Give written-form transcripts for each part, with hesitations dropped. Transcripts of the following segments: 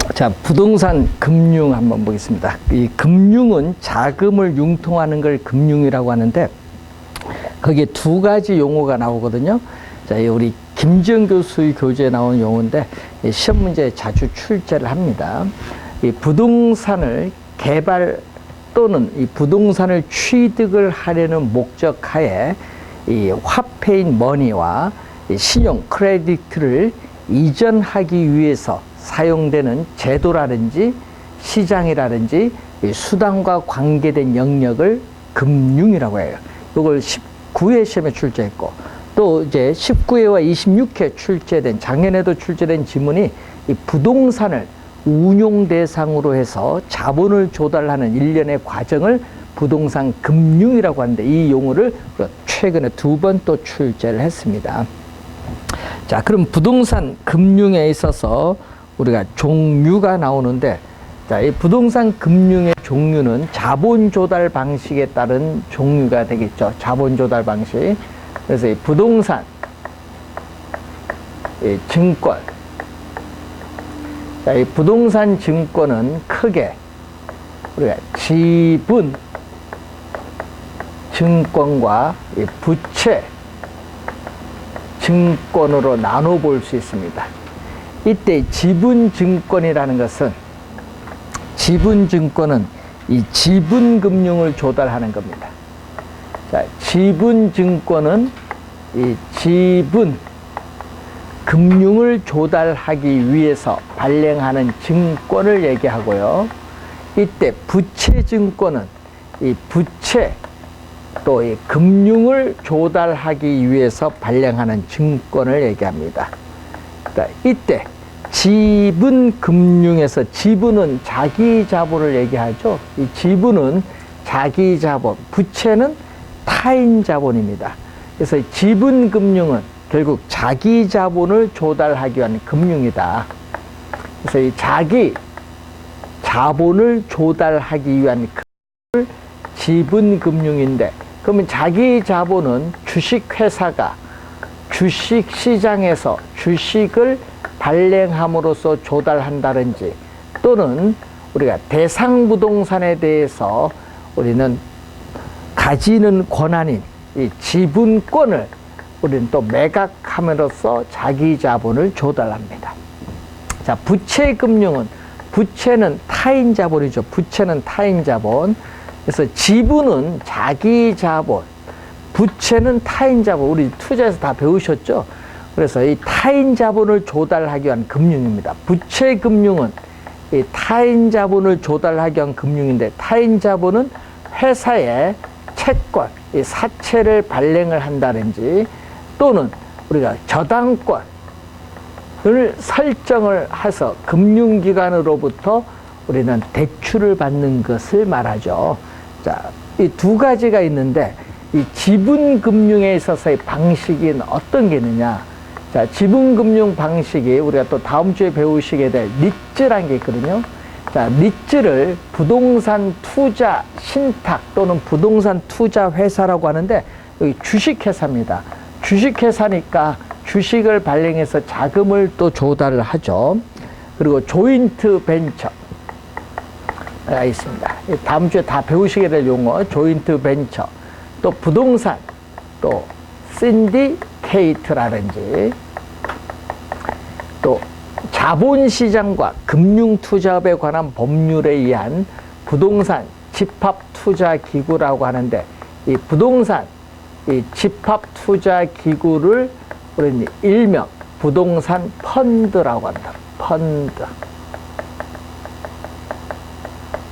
자, 부동산 금융 한번 보겠습니다. 이 금융은 자금을 융통하는 걸 금융이라고 하는데 거기에 두 가지 용어가 나오거든요. 자, 우리 김지영 교수의 교재에 나온 용어인데 시험 문제에 자주 출제를 합니다. 이 부동산을 개발 또는 이 부동산을 취득을 하려는 목적하에 이 화폐인 머니와 이 신용 크레디트를 이전하기 위해서 사용되는 제도라든지 시장이라든지 이 수단과 관계된 영역을 금융이라고 해요. 이걸 19회 시험에 출제했고 또 이제 19회와 26회 출제된 작년에도 출제된 지문이 이 부동산을 운용 대상으로 해서 자본을 조달하는 일련의 과정을 부동산 금융이라고 하는데 이 용어를 최근에 2번 또 출제를 했습니다. 자, 그럼 부동산 금융에 있어서 우리가 종류가 나오는데 자, 이 부동산 금융의 종류는 자본 조달 방식에 따른 종류가 되겠죠. 자본 조달 방식. 그래서 이 부동산, 이 증권. 자, 이 부동산 증권은 크게 우리가 지분 증권과 이 부채 증권으로 나눠 볼 수 있습니다. 이때 지분 증권이라는 것은 지분 증권은 이 지분 금융을 조달하는 겁니다. 자, 지분 증권은 이 지분 금융을 조달하기 위해서 발행하는 증권을 얘기하고요. 이때 부채 증권은 이 부채 또 이 금융을 조달하기 위해서 발행하는 증권을 얘기합니다. 그러니까 이때 지분 금융에서 지분은 자기 자본을 얘기하죠. 이 지분은 자기 자본, 부채는 타인 자본입니다. 그래서 지분 금융은 결국 자기 자본을 조달하기 위한 금융이다. 그래서 이 자기 자본을 조달하기 위한 금융을 지분 금융인데 그러면 자기 자본은 주식회사가 주식시장에서 주식을 발행함으로써 조달한다든지 또는 우리가 대상부동산에 대해서 우리는 가지는 권한인 이 지분권을 우리는 또 매각함으로써 자기 자본을 조달합니다. 자, 부채금융은 부채는 타인 자본이죠. 부채는 타인 자본. 그래서 지분은 자기 자본, 부채는 타인 자본. 우리 투자에서 다 배우셨죠? 그래서 이 타인 자본을 조달하기 위한 금융입니다. 부채 금융은 이 타인 자본을 조달하기 위한 금융인데 타인 자본은 회사의 채권, 이 사채를 발행을 한다든지 또는 우리가 저당권을 설정을 해서 금융기관으로부터 우리는 대출을 받는 것을 말하죠. 자, 이 두 가지가 있는데 이 지분금융에 있어서의 방식이 어떤 게 있느냐. 자, 지분금융 방식이 우리가 또 다음 주에 배우시게 될 리츠라는 게 있거든요. 자, 리츠를 부동산 투자 신탁 또는 부동산 투자 회사라고 하는데 여기 주식회사입니다. 주식회사니까 주식을 발행해서 자금을 또 조달을 하죠. 그리고 조인트 벤처가 있습니다. 다음 주에 다 배우시게 될 용어 조인트 벤처 또 부동산 또 신디케이트라든지 또 자본시장과 금융투자업에 관한 법률에 의한 부동산 집합투자기구라고 하는데 이 부동산 이 집합투자기구를 우리는 일명 부동산 펀드라고 한다. 펀드.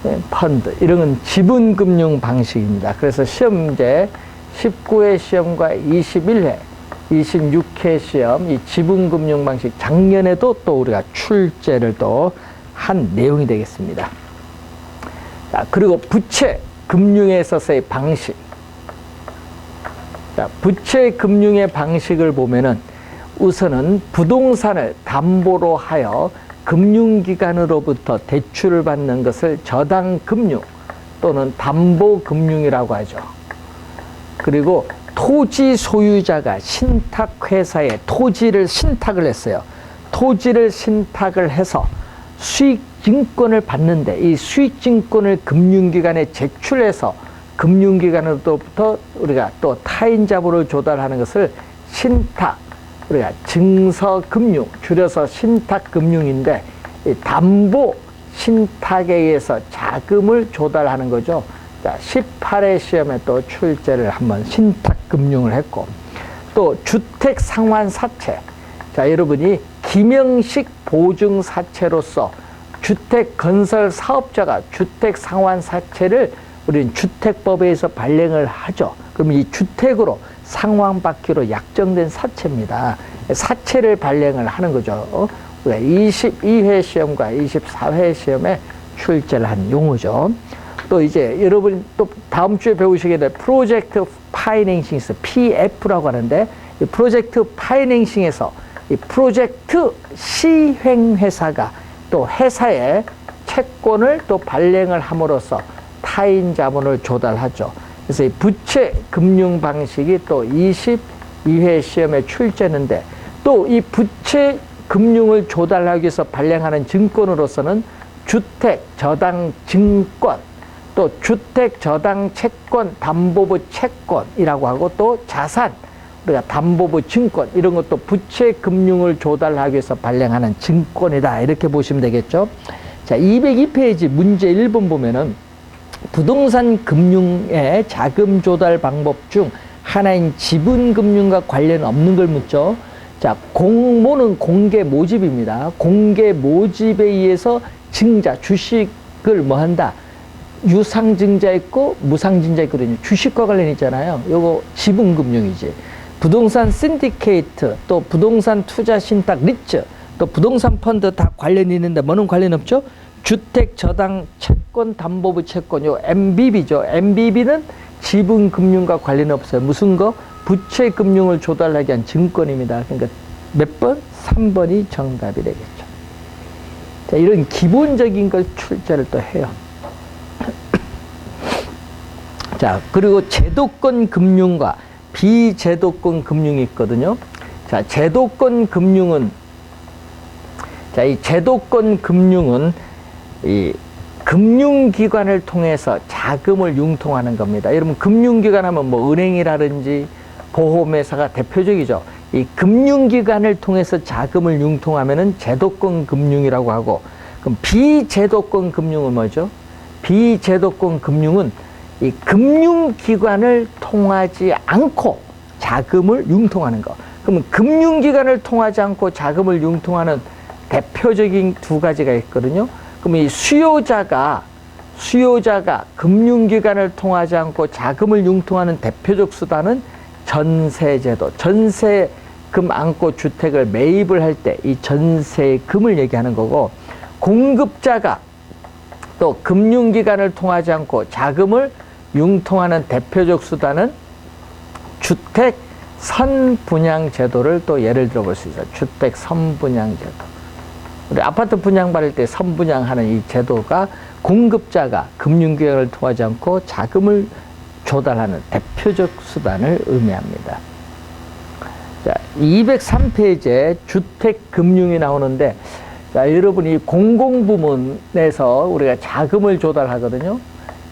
네, 펀드. 이런 건 지분금융 방식입니다. 그래서 시험 문제 19회 시험과 21회, 26회 시험 이 지분금융 방식 작년에도 또 우리가 출제를 또 한 내용이 되겠습니다. 자, 그리고 부채 금융에 있어서의 방식. 자, 부채 금융의 방식을 보면은 우선은 부동산을 담보로 하여 금융기관으로부터 대출을 받는 것을 저당금융 또는 담보금융이라고 하죠. 그리고 토지 소유자가 신탁회사에 토지를 신탁을 했어요. 토지를 신탁을 해서 수익증권을 받는데 이 수익증권을 금융기관에 제출해서 금융기관으로부터 우리가 또 타인 자본을 조달하는 것을 신탁, 우리가 증서금융, 줄여서 신탁금융인데 이 담보 신탁에 의해서 자금을 조달하는 거죠. 자, 18회 시험에 또 출제를 한번 신탁금융을 했고, 또 주택상환사채. 자, 여러분이 김영식 보증사채로서 주택건설사업자가 주택상환사채를 우리는 주택법에 의해서 발행을 하죠. 그럼 이 주택으로 상환받기로 약정된 사채입니다. 사채를 발행을 하는 거죠. 22회 시험과 24회 시험에 출제를 한 용어죠. 또 이제 여러분 또 다음 주에 배우시게 될 프로젝트 파이낸싱 있어. PF라고 하는데 이 프로젝트 파이낸싱에서 이 프로젝트 시행회사가 또 회사의 채권을 또 발행을 함으로써 타인 자본을 조달하죠. 그래서 이 부채 금융 방식이 또 22회 시험에 출제했는데 또 이 부채 금융을 조달하기 위해서 발행하는 증권으로서는 주택 저당 증권, 또 주택 저당 채권 담보부 채권이라고 하고 또 자산, 우리가 담보부 증권 이런 것도 부채 금융을 조달하기 위해서 발행하는 증권이다. 이렇게 보시면 되겠죠. 자, 202페이지 문제 1번 보면은 부동산 금융의 자금 조달 방법 중 하나인 지분 금융과 관련 없는 걸 묻죠. 자, 공모는 공개 모집입니다. 공개 모집에 의해서 증자, 주식을 뭐 한다? 유상증자 있고 무상증자 있거든요. 주식과 관련 있잖아요. 요거 지분금융이지. 부동산 신디케이트, 또 부동산 투자 신탁 리츠, 또 부동산 펀드 다 관련이 있는데 뭐는 관련 없죠? 주택 저당 채권 담보부 채권, 요 MBB죠. MBB는 지분금융과 관련 없어요. 무슨 거? 부채 금융을 조달하기 위한 증권입니다. 그러니까 몇 번? 3번이 정답이 되겠죠. 자, 이런 기본적인 걸 출제를 또 해요. 자, 그리고 제도권 금융과 비제도권 금융이 있거든요. 자, 제도권 금융은, 자, 이 제도권 금융은 이 금융기관을 통해서 자금을 융통하는 겁니다. 여러분, 금융기관 하면 뭐 은행이라든지 보험회사가 대표적이죠. 이 금융기관을 통해서 자금을 융통하면은 제도권 금융이라고 하고, 그럼 비제도권 금융은 뭐죠? 비제도권 금융은 이 금융기관을 통하지 않고 자금을 융통하는 거. 그러면 금융기관을 통하지 않고 자금을 융통하는 대표적인 두 가지가 있거든요. 그럼 이 수요자가 금융기관을 통하지 않고 자금을 융통하는 대표적 수단은 전세제도, 전세금 안고 주택을 매입을 할 때 이 전세금을 얘기하는 거고, 공급자가 또 금융기관을 통하지 않고 자금을 융통하는 대표적 수단은 주택 선분양제도를 또 예를 들어 볼 수 있어요. 주택 선분양제도. 우리 아파트 분양받을 때 선분양하는 이 제도가 공급자가 금융기관을 통하지 않고 자금을 조달하는 대표적 수단을 의미합니다. 자, 203페이지에 주택금융이 나오는데, 자, 여러분이 공공부문에서 우리가 자금을 조달하거든요.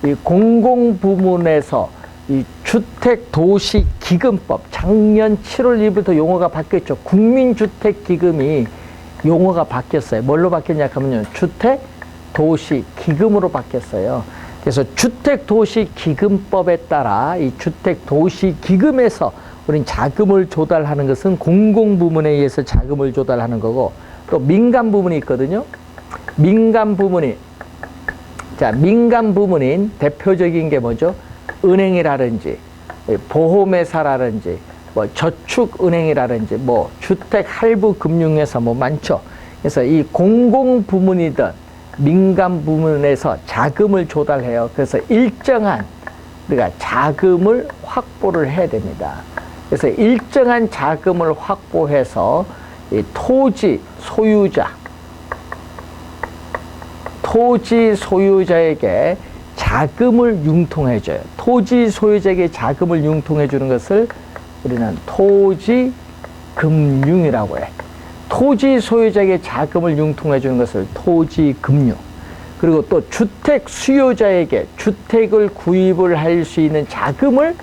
이 공공부문에서 이 주택도시기금법, 작년 7월 1일부터 용어가 바뀌었죠. 국민주택기금이 용어가 바뀌었어요. 뭘로 바뀌었냐 하면요, 주택도시기금으로 바뀌었어요. 그래서 주택도시기금법에 따라 이 주택도시기금에서 우린 자금을 조달하는 것은 공공부문에 의해서 자금을 조달하는 거고, 또 민간부문이 있거든요. 민간부문인 대표적인 게 뭐죠? 은행이라든지 보험회사라든지 뭐 저축은행이라든지 뭐 주택할부금융회사 뭐 많죠. 그래서 이 공공부문이든 민간 부문에서 자금을 조달해요. 그래서 일정한 우리가 자금을 확보를 해야 됩니다. 그래서 일정한 자금을 확보해서 이 토지 소유자에게 자금을 융통해줘요. 토지 소유자에게 자금을 융통해주는 것을 우리는 토지금융이라고 해. 토지 소유자에게 자금을 융통해 주는 것을 토지금융. 그리고 또 주택 수요자에게 주택을 구입을 할 수 있는 자금을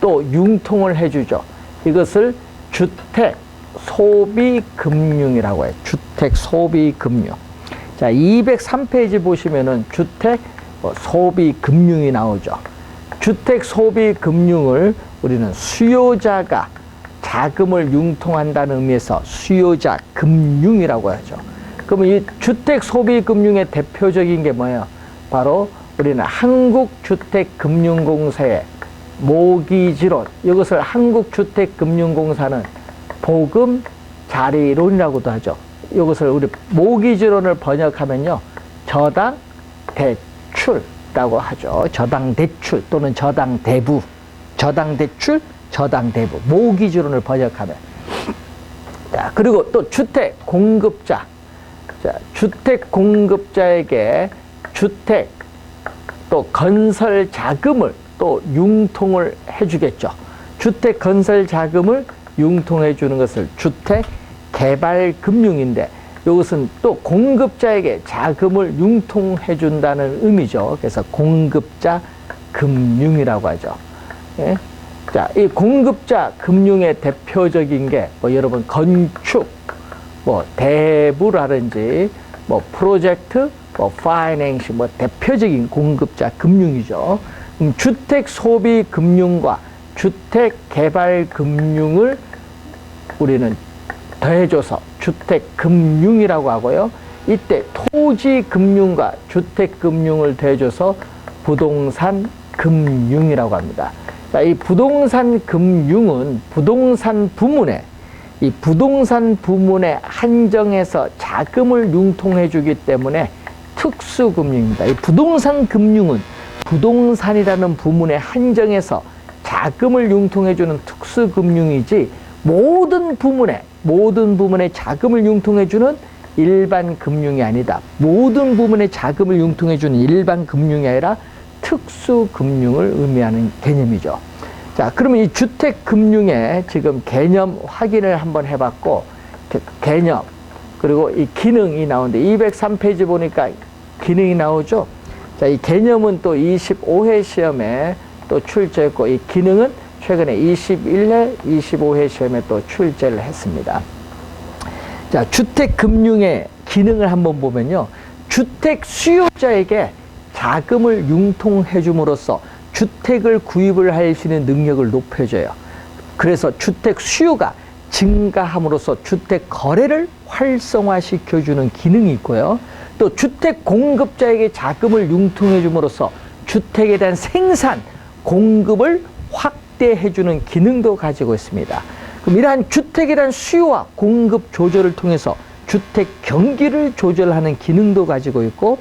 또 융통을 해주죠. 이것을 주택 소비금융이라고 해요. 주택 소비금융. 자, 203페이지 보시면은 주택 소비금융이 나오죠. 주택 소비금융을 우리는 수요자가 자금을 융통한다는 의미에서 수요자 금융이라고 하죠. 그러면 이 주택 소비금융의 대표적인 게 뭐예요? 바로 우리는 한국주택금융공사의 모기지론, 이것을 한국주택금융공사는 보금자리론이라고도 하죠. 이것을 우리 모기지론을 번역하면요, 저당 대출이라고 하죠. 저당 대출 또는 저당 대부, 저당 대출, 저당 대부, 모기지론을 번역하면. 자, 그리고 또 주택 공급자. 자, 주택 공급자에게 주택 또 건설 자금을 또 융통을 해주겠죠. 주택 건설 자금을 융통해 주는 것을 주택 개발 금융인데, 이것은 또 공급자에게 자금을 융통해 준다는 의미죠. 그래서 공급자 금융이라고 하죠. 예? 자, 이 공급자 금융의 대표적인 게 여러분 건축, 대부라든지 프로젝트, 파이낸싱, 대표적인 공급자 금융이죠. 주택 소비 금융과 주택 개발 금융을 우리는 더해줘서 주택 금융이라고 하고요. 이때 토지 금융과 주택 금융을 더해줘서 부동산 금융이라고 합니다. 자, 이 부동산 금융은 부동산 부문에 한정해서 자금을 융통해 주기 때문에 특수금융입니다. 이 부동산 금융은 부동산이라는 부문에 한정해서 자금을 융통해 주는 특수금융이지, 모든 부문에 자금을 융통해 주는 일반 금융이 아니다. 모든 부문에 자금을 융통해 주는 일반 금융이 아니라 특수금융을 의미하는 개념이죠. 자, 그러면 이 주택금융의 지금 개념 확인을 한번 해봤고, 개념, 그리고 이 기능이 나오는데 203페이지 보니까 기능이 나오죠. 자, 이 개념은 또 25회 시험에 또 출제했고, 이 기능은 최근에 21회, 25회 시험에 또 출제를 했습니다. 자, 주택금융의 기능을 한번 보면요, 주택 수요자에게 자금을 융통해 줌으로써 주택을 구입을 할 수 있는 능력을 높여줘요. 그래서 주택 수요가 증가함으로써 주택 거래를 활성화시켜주는 기능이 있고요. 또 주택 공급자에게 자금을 융통해 줌으로써 주택에 대한 생산, 공급을 확대해주는 기능도 가지고 있습니다. 그럼 이러한 주택에 대한 수요와 공급 조절을 통해서 주택 경기를 조절하는 기능도 가지고 있고,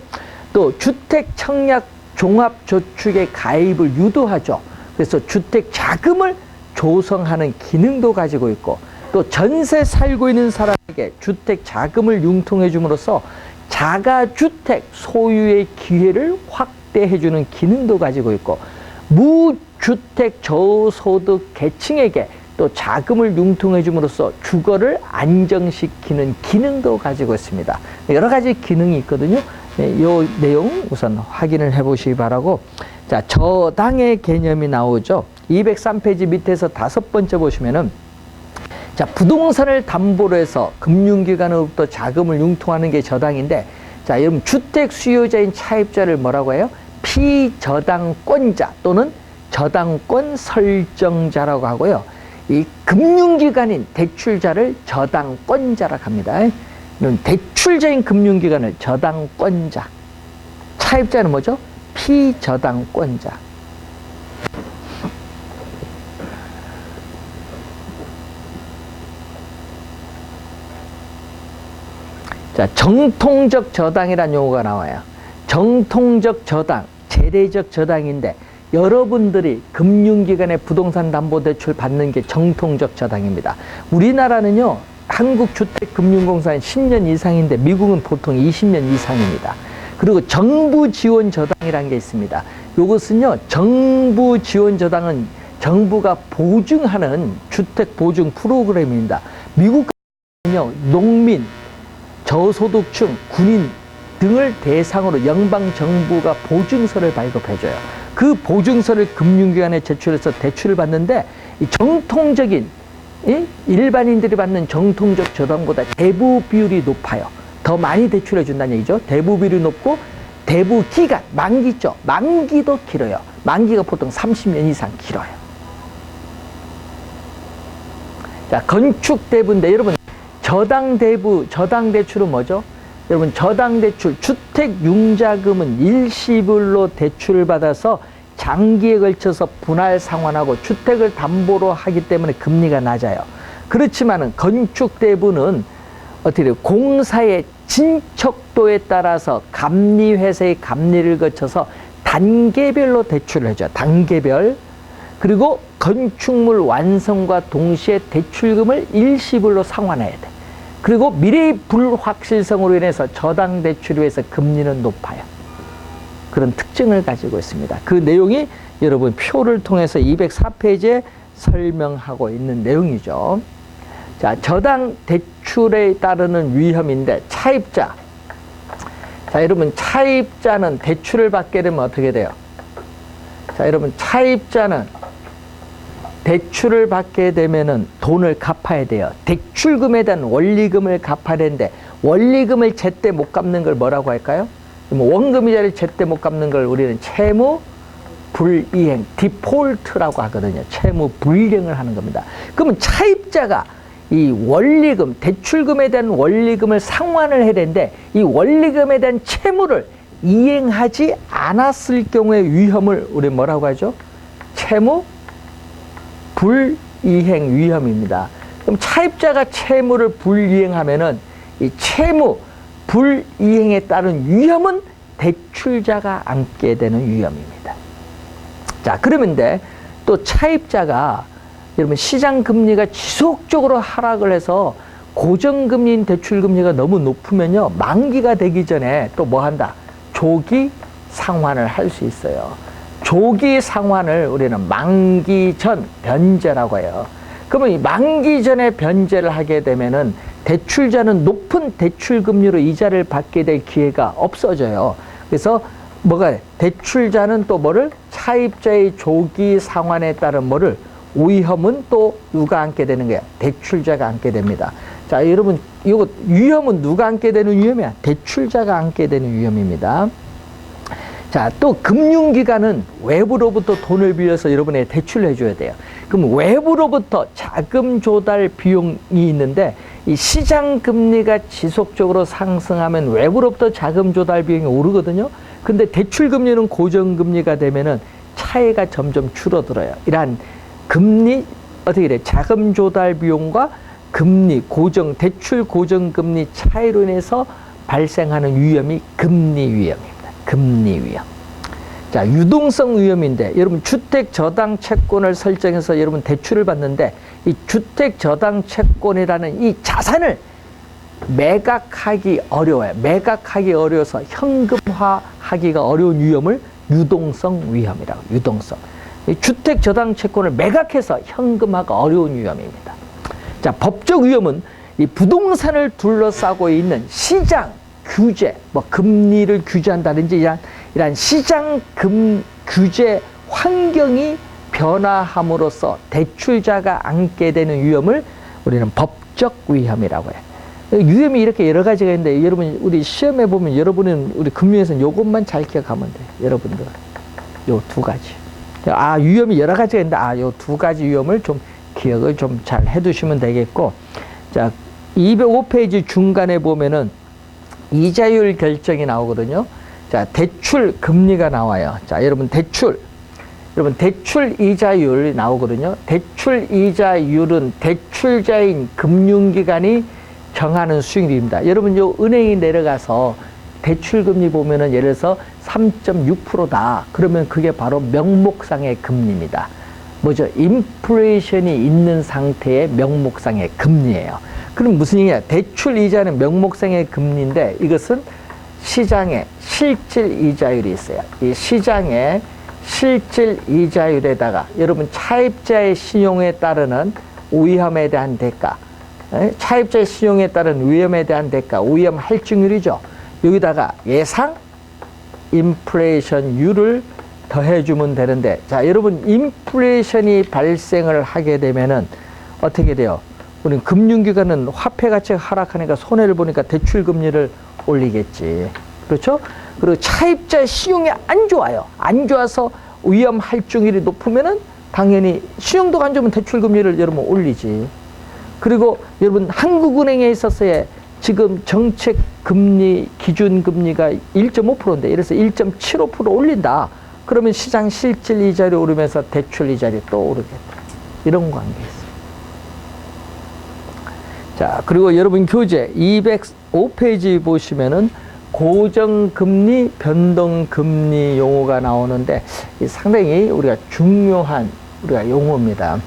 또 주택 청약 종합저축의 가입을 유도하죠. 그래서 주택 자금을 조성하는 기능도 가지고 있고, 또 전세 살고 있는 사람에게 주택 자금을 융통해 줌으로써 자가주택 소유의 기회를 확대해 주는 기능도 가지고 있고, 무주택 저소득 계층에게 또 자금을 융통해 줌으로써 주거를 안정시키는 기능도 가지고 있습니다. 여러 가지 기능이 있거든요. 네, 이 내용 우선 확인을 해 보시기 바라고. 자, 저당의 개념이 나오죠. 203페이지 밑에서 5번째 보시면은, 자, 부동산을 담보로 해서 금융기관으로부터 자금을 융통하는 게 저당인데, 자, 여러분 주택 수요자인 차입자를 뭐라고 해요? 피저당권자 또는 저당권 설정자라고 하고요. 이 금융기관인 대출자를 저당권자라고 합니다. 대출자인 금융기관을 저당권자, 차입자는 뭐죠? 피저당권자. 자, 정통적 저당이라는 용어가 나와요. 정통적 저당, 재래적 저당인데, 여러분들이 금융기관의 부동산 담보대출 받는 게 정통적 저당입니다. 우리나라는요, 한국주택금융공사는 10년 이상인데 미국은 보통 20년 이상입니다. 그리고 정부 지원 저당이라는 게 있습니다. 이것은요, 정부 지원 저당은 정부가 보증하는 주택 보증 프로그램입니다. 미국은요, 뭐냐면요, 농민, 저소득층, 군인 등을 대상으로 연방정부가 보증서를 발급해줘요. 그 보증서를 금융기관에 제출해서 대출을 받는데, 이 정통적인, 일반인들이 받는 정통적 저당보다 대부 비율이 높아요. 더 많이 대출해 준다는 얘기죠. 대부 비율이 높고, 대부 기간, 만기죠. 만기도 길어요. 만기가 보통 30년 이상 길어요. 자, 건축대부인데, 여러분, 저당대출은 뭐죠? 여러분, 저당대출, 주택융자금은 일시불로 대출을 받아서 장기에 걸쳐서 분할 상환하고 주택을 담보로 하기 때문에 금리가 낮아요. 그렇지만은 건축대부는 어떻게 돼요? 공사의 진척도에 따라서 감리회사의 감리를 거쳐서 단계별로 대출을 해줘요. 단계별. 그리고 건축물 완성과 동시에 대출금을 일시불로 상환해야 돼. 그리고 미래의 불확실성으로 인해서 저당 대출에 비해서 금리는 높아요. 그런 특징을 가지고 있습니다. 그 내용이 여러분 표를 통해서 204페이지에 설명하고 있는 내용이죠. 자, 저당 대출에 따르는 위험인데, 차입자. 자, 여러분, 차입자는 대출을 받게 되면 어떻게 돼요? 자, 여러분, 차입자는 대출을 받게 되면은 돈을 갚아야 돼요. 대출금에 대한 원리금을 갚아야 되는데, 원리금을 제때 못 갚는 걸 뭐라고 할까요? 원금이자를 제때 못 갚는 걸 우리는 채무 불이행, 디폴트라고 하거든요. 채무 불이행을 하는 겁니다. 그러면 차입자가 이 원리금, 대출금에 대한 원리금을 상환을 해야 되는데, 이 원리금에 대한 채무를 이행하지 않았을 경우의 위험을 우리 뭐라고 하죠? 채무 불이행 위험입니다. 그럼 차입자가 채무를 불이행하면은 이 채무 불이행에 따른 위험은 대출자가 안게 되는 위험입니다. 자, 그러면 또 차입자가 여러분 시장 금리가 지속적으로 하락을 해서 고정금리인 대출금리가 너무 높으면요, 만기가 되기 전에 또 뭐 한다? 조기 상환을 할 수 있어요. 조기 상환을 우리는 만기 전 변제라고 해요. 그러면 이 만기 전에 변제를 하게 되면은 대출자는 높은 대출금리로 이자를 받게 될 기회가 없어져요. 그래서 대출자는 또 뭐를? 차입자의 조기 상환에 따른 뭐를? 위험은 또 누가 안게 되는 거야? 대출자가 안게 됩니다. 자, 여러분, 이거 위험은 누가 안게 되는 위험이야? 대출자가 안게 되는 위험입니다. 자, 또 금융기관은 외부로부터 돈을 빌려서 여러분에게 대출을 해줘야 돼요. 그럼 외부로부터 자금 조달 비용이 있는데, 이 시장 금리가 지속적으로 상승하면 외부로부터 자금 조달 비용이 오르거든요. 근데 대출 금리는 고정금리가 되면은 차이가 점점 줄어들어요. 이러한 금리, 어떻게 돼? 자금 조달 비용과 금리, 대출 고정금리 차이로 인해서 발생하는 위험이 금리 위험입니다. 금리 위험. 자, 유동성 위험인데, 여러분 주택 저당 채권을 설정해서 여러분 대출을 받는데, 이 주택 저당 채권이라는 이 자산을 매각하기 어려워요. 매각하기 어려워서 현금화하기가 어려운 위험을 유동성 위험이라고. 유동성. 이 주택 저당 채권을 매각해서 현금화가 어려운 위험입니다. 자, 법적 위험은 이 부동산을 둘러싸고 있는 시장 규제, 금리를 규제한다든지 이러한 시장 규제 환경이 변화함으로써 대출자가 안게 되는 위험을 우리는 법적 위험이라고 해요. 위험이 이렇게 여러 가지가 있는데, 여러분, 우리 시험에 보면 여러분은 우리 금융에서는 이것만 잘 기억하면 돼요. 여러분들. 요 두 가지. 위험이 여러 가지가 있는데, 요 두 가지 위험을 좀 기억을 좀 잘 해두시면 되겠고, 자, 205페이지 중간에 보면은 이자율 결정이 나오거든요. 자, 대출 금리가 나와요. 자, 여러분 대출 이자율이 나오거든요. 대출 이자율은 대출자인 금융기관이 정하는 수익률입니다. 여러분, 요 은행이 내려가서 대출 금리 보면은 예를 들어서 3.6%다. 그러면 그게 바로 명목상의 금리입니다. 뭐죠? 인플레이션이 있는 상태의 명목상의 금리예요. 그럼 무슨 얘기냐? 대출 이자는 명목상의 금리인데, 이것은 시장에 실질 이자율이 있어요. 이 시장에 실질 이자율에다가 여러분 차입자의 신용에 따르는 위험에 대한 대가, 차입자의 신용에 따른 위험에 대한 대가, 위험 할증률이죠. 여기다가 예상 인플레이션율을 더해주면 되는데, 자, 여러분, 인플레이션이 발생을 하게 되면은 어떻게 돼요? 우리 금융기관은 화폐 가치가 하락하니까 손해를 보니까 대출 금리를 올리겠지. 그렇죠? 그리고 차입자의 신용이 안 좋아요. 안 좋아서 위험 할증률이 높으면은 당연히 신용도가 안 좋으면 대출 금리를 여러분 올리지. 그리고 여러분, 한국은행에 있어서의 지금 정책 금리, 기준 금리가 1.5%인데, 이래서 1.75% 올린다. 그러면 시장 실질 이자율이 오르면서 대출 이자율이 또 오르겠다. 이런 관계 있어요. 자, 그리고 여러분 교재 205페이지 보시면은 고정금리, 변동금리 용어가 나오는데, 상당히 우리가 중요한 우리가 용어입니다.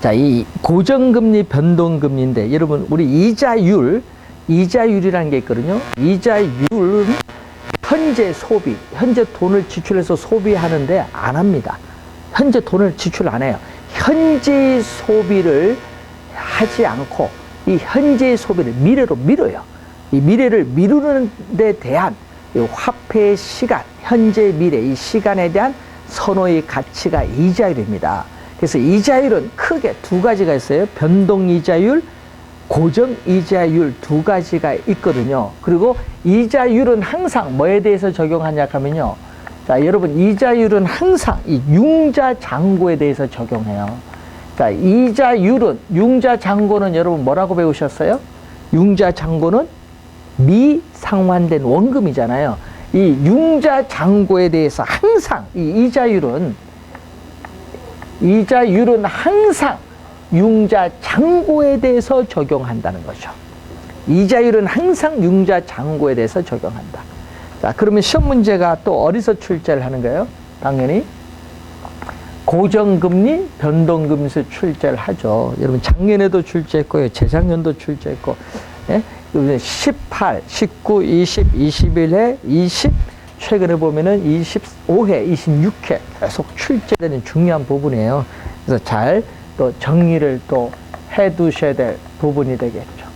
자, 이 고정금리, 변동금리인데, 여러분, 우리 이자율이라는 게 있거든요. 이자율은 현재 소비, 현재 돈을 지출해서 소비하는데 안 합니다. 현재 돈을 지출 안 해요. 현재 소비를 하지 않고 이 현재의 소비를 미래로 미뤄요. 이 미래를 미루는 데 대한 이 화폐의 시간, 현재 미래, 이 시간에 대한 선호의 가치가 이자율입니다. 그래서 이자율은 크게 두 가지가 있어요. 변동이자율, 고정이자율 두 가지가 있거든요. 그리고 이자율은 항상 뭐에 대해서 적용하냐 하면요. 자, 여러분, 이자율은 항상 이 융자잔고에 대해서 적용해요. 자, 이자율은, 융자잔고는 여러분 뭐라고 배우셨어요? 융자잔고는 미상환된 원금이잖아요. 이 융자잔고에 대해서 항상 이 이자율은 항상 융자잔고에 대해서 적용한다는 거죠. 이자율은 항상 융자잔고에 대해서 적용한다. 자, 그러면 시험 문제가 또 어디서 출제를 하는 거예요? 당연히 고정금리, 변동금리에서 출제를 하죠. 여러분, 작년에도 출제했고요. 재작년도 출제했고, 예? 18, 19, 20, 21회, 20, 최근에 보면은 25회, 26회 계속 출제되는 중요한 부분이에요. 그래서 잘 또 정리를 또 해 두셔야 될 부분이 되겠죠.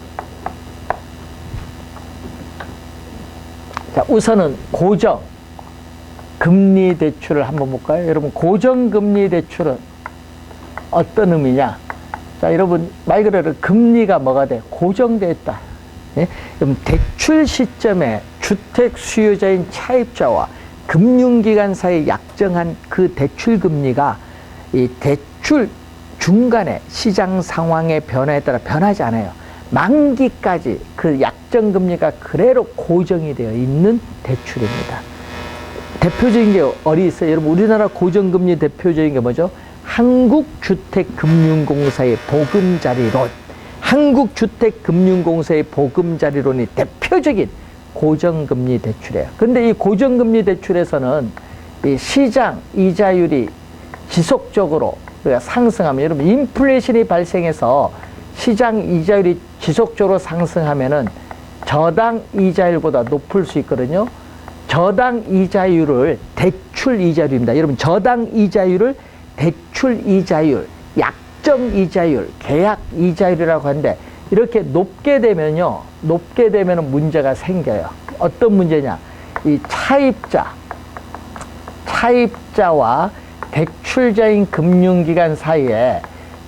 자, 우선은 고정 금리 대출을 한번 볼까요? 여러분, 고정금리 대출은 어떤 의미냐? 자, 여러분, 말 그대로 금리가 뭐가 돼? 고정되어 있다. 예? 그럼 대출 시점에 주택 수요자인 차입자와 금융기관 사이 약정한 그 대출 금리가 이 대출 중간에 시장 상황의 변화에 따라 변하지 않아요. 만기까지 그 약정 금리가 그대로 고정이 되어 있는 대출입니다. 대표적인 게 어디 있어요? 여러분, 우리나라 고정금리 대표적인 게 뭐죠? 한국주택금융공사의 보금자리론. 한국주택금융공사의 보금자리론이 대표적인 고정금리 대출이에요. 그런데 이 고정금리 대출에서는 이 시장 이자율이 지속적으로 상승하면, 여러분, 인플레이션이 발생해서 시장 이자율이 지속적으로 상승하면은 저당 이자율보다 높을 수 있거든요. 저당 이자율을 대출 이자율입니다. 여러분, 저당 이자율을 대출 이자율, 약정 이자율, 계약 이자율이라고 하는데, 이렇게 높게 되면요, 높게 되면은 문제가 생겨요. 어떤 문제냐? 이 차입자와 대출자인 금융기관 사이에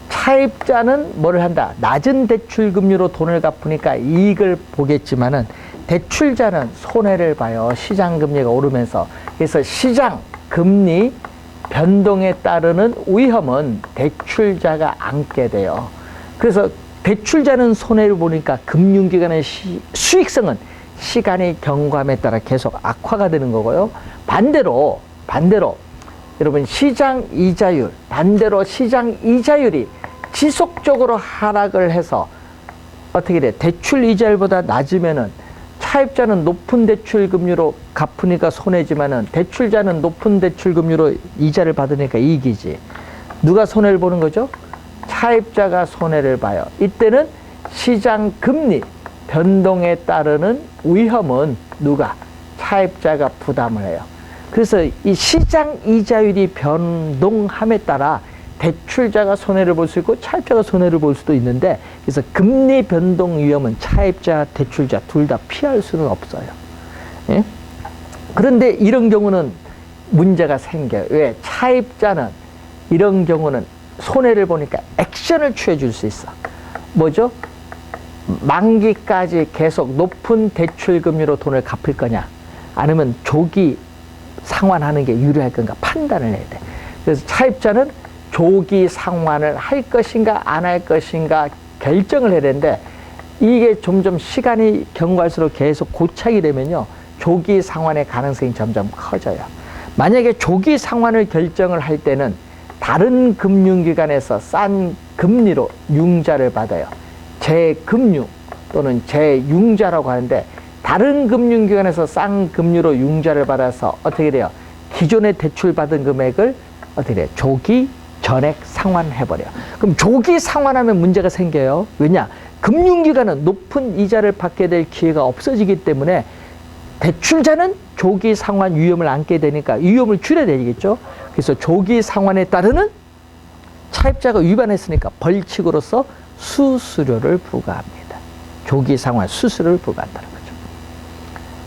차입자는 뭐를 한다? 낮은 대출 금리로 돈을 갚으니까 이익을 보겠지만은 대출자는 손해를 봐요. 시장 금리가 오르면서. 그래서 시장 금리 변동에 따르는 위험은 대출자가 안게 돼요. 그래서 대출자는 손해를 보니까 금융기관의 수익성은 시간의 경감에 따라 계속 악화가 되는 거고요. 반대로 여러분, 시장 이자율이 지속적으로 하락을 해서 어떻게 돼? 대출 이자율보다 낮으면은 차입자는 높은 대출 금리로 갚으니까 손해지만은 대출자는 높은 대출 금리로 이자를 받으니까 이익이지. 누가 손해를 보는 거죠? 차입자가 손해를 봐요. 이때는 시장 금리 변동에 따르는 위험은 누가? 차입자가 부담을 해요. 그래서 이 시장 이자율이 변동함에 따라 대출자가 손해를 볼 수 있고 차입자가 손해를 볼 수도 있는데, 그래서 금리 변동 위험은 차입자, 대출자 둘 다 피할 수는 없어요. 예? 그런데 이런 경우는 문제가 생겨요. 왜? 차입자는 이런 경우는 손해를 보니까 액션을 취해 줄 수 있어. 뭐죠? 만기까지 계속 높은 대출 금리로 돈을 갚을 거냐, 아니면 조기 상환하는 게 유리할 건가 판단을 해야 돼. 그래서 차입자는 조기 상환을 할 것인가 안 할 것인가 결정을 해야 되는데, 이게 점점 시간이 경과할수록 계속 고착이 되면요, 조기 상환의 가능성이 점점 커져요. 만약에 조기 상환을 결정을 할 때는 다른 금융기관에서 싼 금리로 융자를 받아요. 재금융 또는 재융자라고 하는데, 다른 금융기관에서 싼 금리로 융자를 받아서 어떻게 돼요? 기존에 대출받은 금액을 어떻게 돼요? 조기 전액 상환해버려요. 그럼 조기 상환하면 문제가 생겨요. 왜냐? 금융기관은 높은 이자를 받게 될 기회가 없어지기 때문에 대출자는 조기 상환 위험을 안게 되니까 위험을 줄여야 되겠죠. 그래서 조기 상환에 따르는 차입자가 위반했으니까 벌칙으로서 수수료를 부과합니다. 조기 상환 수수료를 부과한다는 거죠.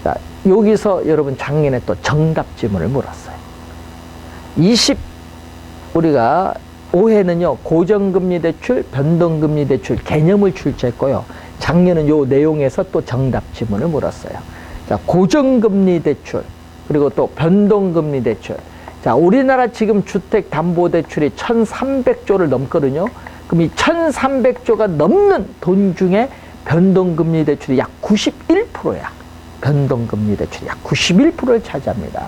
자, 여기서 여러분 작년에 또 정답 지문을 물었어요. 우리가 올해는요, 고정금리 대출, 변동금리 대출 개념을 출제했고요. 작년은 요 내용에서 또 정답 지문을 물었어요. 자, 고정금리 대출, 그리고 또 변동금리 대출. 자, 우리나라 지금 주택담보대출이 1,300조를 넘거든요. 그럼 이 1,300조가 넘는 돈 중에 변동금리 대출이 약 91%야. 변동금리 대출이 약 91%를 차지합니다.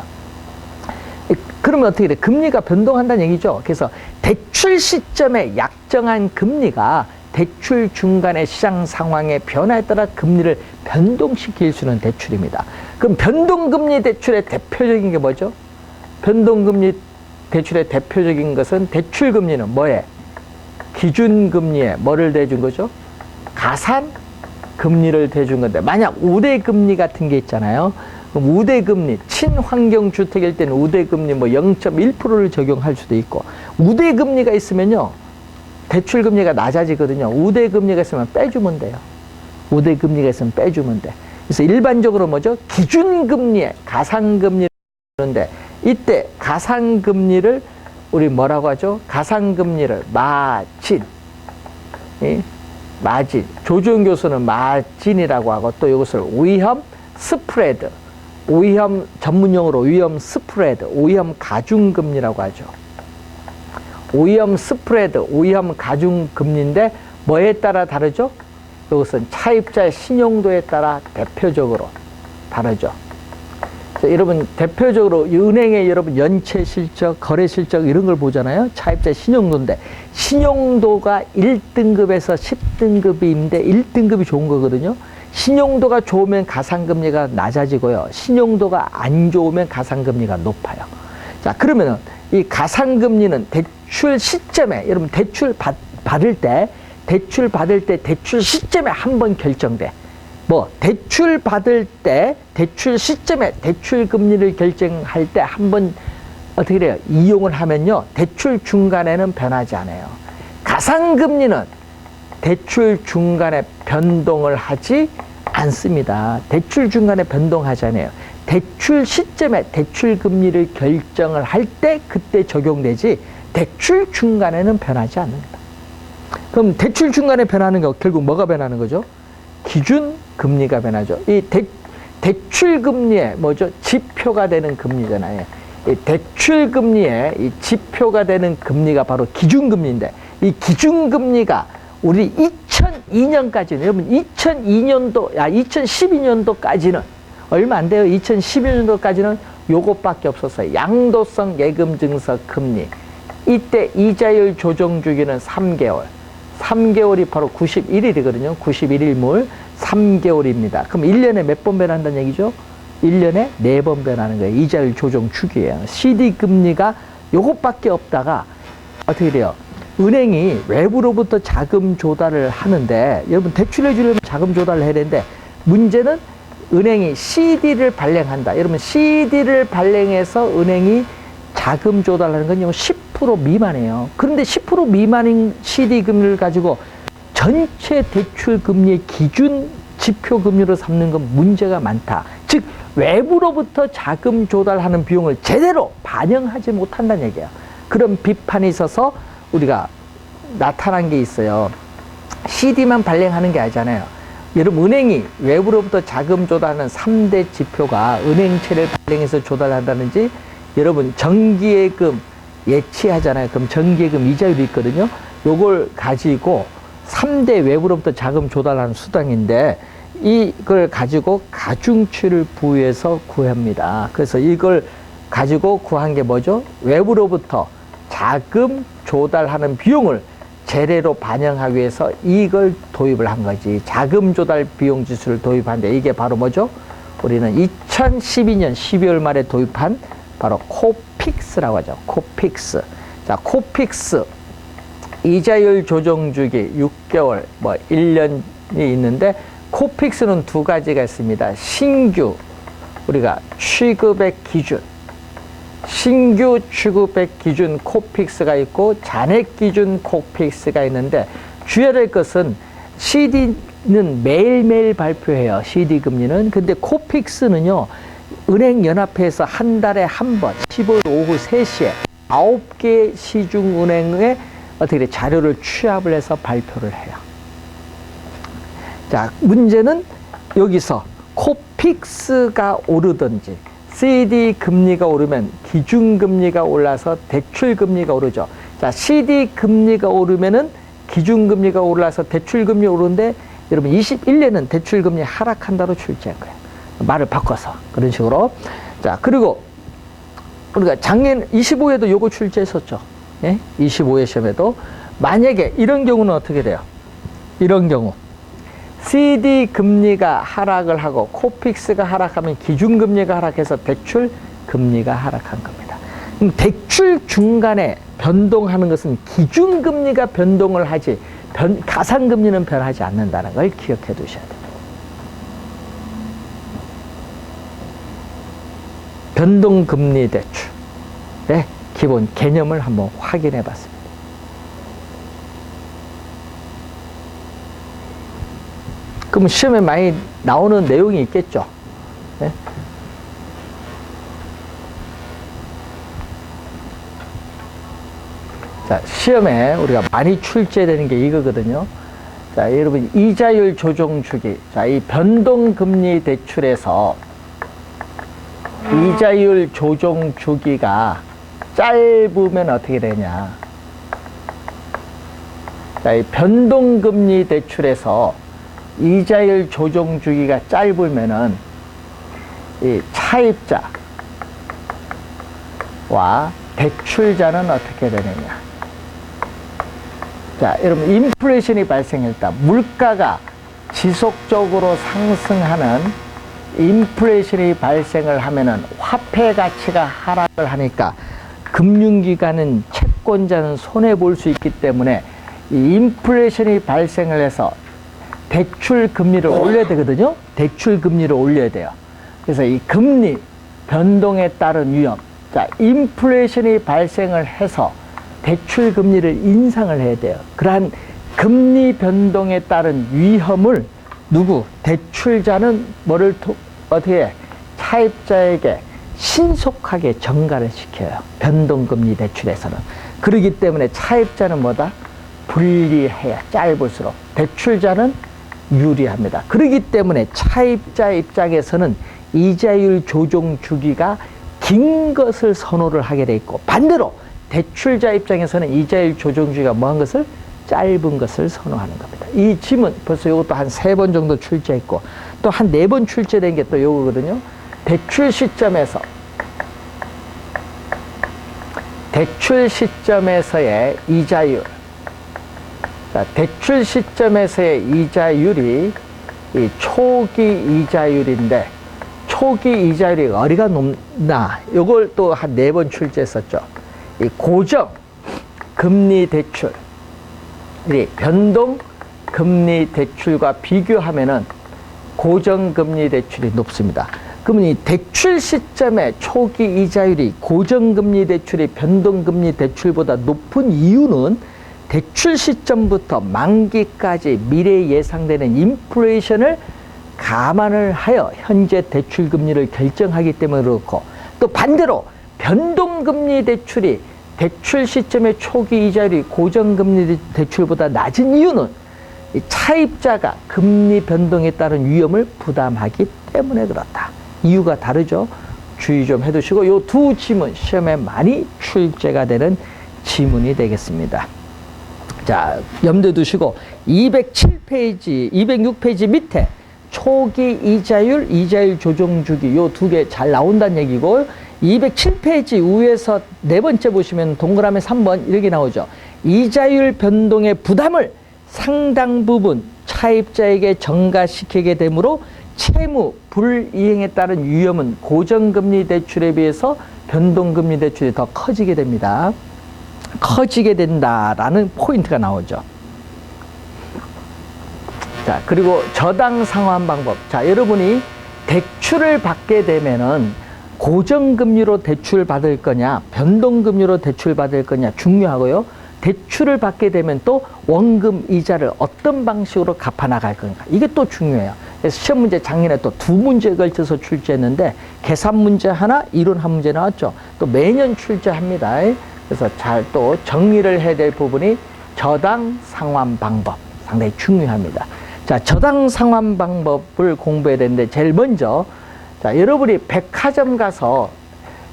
그러면 어떻게 돼? 금리가 변동한다는 얘기죠. 그래서 대출 시점에 약정한 금리가 대출 중간의 시장 상황의 변화에 따라 금리를 변동시킬 수 있는 대출입니다. 그럼 변동금리 대출의 대표적인 게 뭐죠? 변동금리 대출의 대표적인 것은, 대출금리는 뭐에? 기준금리에 뭐를 대준 거죠? 가산금리를 대준 건데, 만약 우대금리 같은 게 있잖아요. 그럼 우대금리, 친환경주택일 때는 우대금리 뭐 0.1%를 적용할 수도 있고, 우대금리가 있으면요, 대출금리가 낮아지거든요. 우대금리가 있으면 빼주면 돼요. 우대금리가 있으면 빼주면 돼. 그래서 일반적으로 뭐죠? 기준금리에 가산금리를 주는데, 이때 가산금리를 우리 뭐라고 하죠? 가산금리를 마진, 마진. 조주영 교수는 마진이라고 하고, 또 이것을 위험 스프레드, 위험 전문용어로 위험 스프레드, 위험 가중금리라고 하죠. 위험 스프레드, 위험 가중금리인데 뭐에 따라 다르죠? 이것은 차입자의 신용도에 따라 대표적으로 다르죠. 여러분, 대표적으로 은행의 여러분 연체 실적, 거래 실적 이런 걸 보잖아요. 차입자 신용도인데, 신용도가 1등급에서 10등급인데 1등급이 좋은 거거든요. 신용도가 좋으면 가산금리가 낮아지고요. 신용도가 안 좋으면 가산금리가 높아요. 자, 그러면은 이 가산금리는 대출 시점에, 여러분 대출 받을 때 대출 시점에 한번 결정돼. 뭐 대출 받을 때 대출 시점에 대출 금리를 결정할 때 한번 어떻게 돼요? 이용을 하면요, 대출 중간에는 변하지 않아요. 가산금리는 대출 중간에 변동을 하지 않습니다. 대출 중간에 변동하지 않아요. 대출 시점에 대출 금리를 결정을 할 때 그때 적용되지, 대출 중간에는 변하지 않는다. 그럼 대출 중간에 변하는 거 결국 뭐가 변하는 거죠? 기준 금리가 변하죠. 이 대출 금리에 뭐죠? 지표가 되는 금리잖아요. 이 대출 금리에 이 지표가 되는 금리가 바로 기준 금리인데, 이 기준 금리가 우리 2002년까지는, 여러분 2012년도까지는 얼마 안 돼요. 2012년도까지는 요것밖에 없었어요. 양도성 예금 증서 금리. 이때 이자율 조정 주기는 3개월. 3개월이 바로 91일이거든요. 91일물 3개월입니다. 그럼 1년에 몇 번 변한다는 얘기죠? 1년에 4번 변하는 거예요. 이자율 조정 주기예요. CD 금리가 요것밖에 없다가 어떻게 돼요? 은행이 외부로부터 자금 조달을 하는데, 여러분 대출해 주려면 자금 조달을 해야 되는데, 문제는 은행이 CD를 발행한다. 여러분 CD를 발행해서 은행이 자금 조달하는 건 10% 10% 미만이에요. 그런데 10% 미만인 CD 금리를 가지고 전체 대출 금리의 기준 지표 금리로 삼는 건 문제가 많다. 즉 외부로부터 자금 조달하는 비용을 제대로 반영하지 못한다는 얘기예요. 그런 비판이 있어서 우리가 나타난 게 있어요. CD만 발행하는 게 아니잖아요. 여러분 은행이 외부로부터 자금 조달하는 3대 지표가 은행채를 발행해서 조달한다든지 여러분 정기예금 예치하잖아요. 그럼 정기예금 이자율이 있거든요. 요걸 가지고 3대 외부로부터 자금 조달하는 수단인데 이걸 가지고 가중치를 부여해서 구합니다. 그래서 이걸 가지고 구한 게 뭐죠? 외부로부터 자금 조달하는 비용을 재래로 반영하기 위해서 이걸 도입을 한 거지. 자금 조달 비용 지수를 도입한데 이게 바로 뭐죠? 우리는 2012년 12월 말에 도입한 바로 코픽스라고 하죠. 코픽스. 자, 코픽스 이자율 조정 주기 6개월, 1년이 있는데 코픽스는 두 가지가 있습니다. 신규 우리가 취급의 기준, 신규 취급의 기준 코픽스가 있고 잔액 기준 코픽스가 있는데 주의해야 될 것은 CD는 매일매일 발표해요. CD 금리는. 근데 코픽스는요. 은행연합회에서 한 달에 한 번 15일 오후 3시에 9개 시중은행에 어떻게 자료를 취합을 해서 발표를 해요. 자, 문제는 여기서 코픽스가 오르든지 CD 금리가 오르면 기준금리가 올라서 대출금리가 오르죠. 자, CD 금리가 오르면은 기준금리가 올라서 대출금리 오르는데 여러분 21년은 대출금리 하락한다로 출제한 거예요. 말을 바꿔서 그런 식으로. 자, 그리고 우리가 작년 25회도 요거 출제했었죠. 예? 25회 시험에도 만약에 이런 경우는 어떻게 돼요? 이런 경우 CD 금리가 하락을 하고 코픽스가 하락하면 기준금리가 하락해서 대출 금리가 하락한 겁니다. 그럼 대출 중간에 변동하는 것은 기준금리가 변동을 하지 가상금리는 변하지 않는다는 걸 기억해 두셔야 돼요. 변동금리 대출의 기본 개념을 한번 확인해 봤습니다. 그럼 시험에 많이 나오는 내용이 있겠죠. 네? 자, 시험에 우리가 많이 출제되는 게 이거거든요. 자, 여러분 이자율 조정 주기. 자, 이 변동금리 대출에서 이자율 조정 주기가 짧으면 어떻게 되냐. 자, 이 변동금리 대출에서 이자율 조정 주기가 짧으면은 이 차입자와 대출자는 어떻게 되느냐. 자, 여러분 인플레이션이 발생했다. 물가가 지속적으로 상승하는 인플레이션이 발생을 하면은 화폐 가치가 하락을 하니까 금융기관은 채권자는 손해볼 수 있기 때문에 이 인플레이션이 발생을 해서 대출 금리를 올려야 되거든요. 대출 금리를 올려야 돼요. 그래서 이 금리 변동에 따른 위험. 자, 인플레이션이 발생을 해서 대출 금리를 인상을 해야 돼요. 그러한 금리 변동에 따른 위험을 대출자는 뭐를 어떻게 해? 차입자에게 신속하게 전가를 시켜요. 변동금리 대출에서는. 그렇기 때문에 차입자는 뭐다? 불리해야 짧을수록. 대출자는 유리합니다. 그렇기 때문에 차입자 입장에서는 이자율 조정 주기가 긴 것을 선호를 하게 돼 있고 반대로 대출자 입장에서는 이자율 조정 주기가 뭐한 것을? 짧은 것을 선호하는 겁니다. 이 지문 벌써 이것도 한 3번 정도 출제했고 또 한 4번 출제된 게 또 이거거든요. 대출 시점에서의 이자율. 자, 대출 시점에서의 이자율이 이 초기 이자율인데 초기 이자율이 어디가 높나? 이걸 또 한 4번 출제했었죠. 이 고정 금리 대출, 이 변동 금리 대출과 비교하면은 고정 금리 대출이 높습니다. 그러면 이 대출 시점의 초기 이자율이 고정금리 대출이 변동금리 대출보다 높은 이유는 대출 시점부터 만기까지 미래에 예상되는 인플레이션을 감안을 하여 현재 대출 금리를 결정하기 때문에 그렇고, 또 반대로 변동금리 대출이 대출 시점의 초기 이자율이 고정금리 대출보다 낮은 이유는 이 차입자가 금리 변동에 따른 위험을 부담하기 때문에 그렇다. 이유가 다르죠. 주의 좀 해두시고, 이 두 지문 시험에 많이 출제가 되는 지문이 되겠습니다. 자, 염두에 두시고 207페이지, 206페이지 밑에 초기 이자율, 이자율 조정 주기 요 두 개 잘 나온다는 얘기고, 207페이지 위에서 네 번째 보시면 동그라미 3번 이렇게 나오죠. 이자율 변동의 부담을 상당 부분 차입자에게 전가시키게 되므로 채무 불이행에 따른 위험은 고정금리 대출에 비해서 변동금리 대출이 더 커지게 됩니다. 커지게 된다라는 포인트가 나오죠. 자, 그리고 저당 상환 방법. 자, 여러분이 대출을 받게 되면은 고정금리로 대출 받을 거냐, 변동금리로 대출 받을 거냐 중요하고요. 대출을 받게 되면 또 원금 이자를 어떤 방식으로 갚아 나갈 건가, 이게 또 중요해요. 그래서 시험 문제 작년에 또 두 문제에 걸쳐서 출제했는데 계산 문제 하나, 이론 한 문제 나왔죠. 또 매년 출제합니다. 그래서 잘 또 정리를 해야 될 부분이 저당 상환 방법, 상당히 중요합니다. 자, 저당 상환 방법을 공부해야 되는데, 제일 먼저, 자, 여러분이 백화점 가서